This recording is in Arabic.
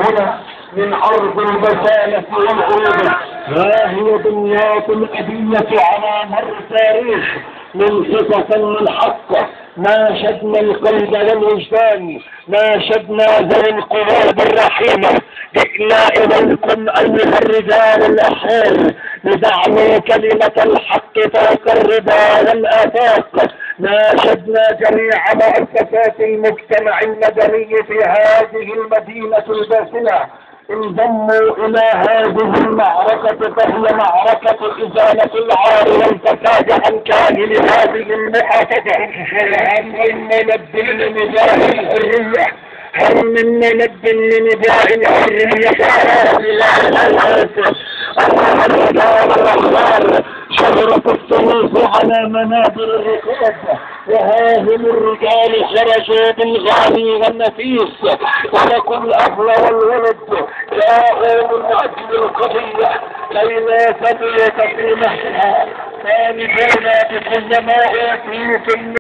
هنا من أرض البسالة والعروبة. ها هي دنياكم الأبية على مر التاريخ من قصص من حق ناشدنا القلب والوجدان، ناشدنا ذوي القلوب الرحيمة، جئنا إليكم أيها الرجال الأحرار لدعم كلمة الحق فوق الرضا والآفاق. ناشدنا جميع مؤسسات المجتمع المدني في هذه المدينة الباسلة انضموا إلى هذه المعركة، فهي معركة إزالة العار والفساد عن كاهل هذه المحافظة. هل من منبه لنداء الحرية؟ هل من منبه لنداء الحرية؟ الرحمن شجرة السيوف على منابر الركاب، وهاهم الرجال خرجوا بالغالي والنفيس تركوا الأهل والولد جاءوا من أجل القضية كي لا تبيت في مهدها. طالبون بكل ما أوتيتم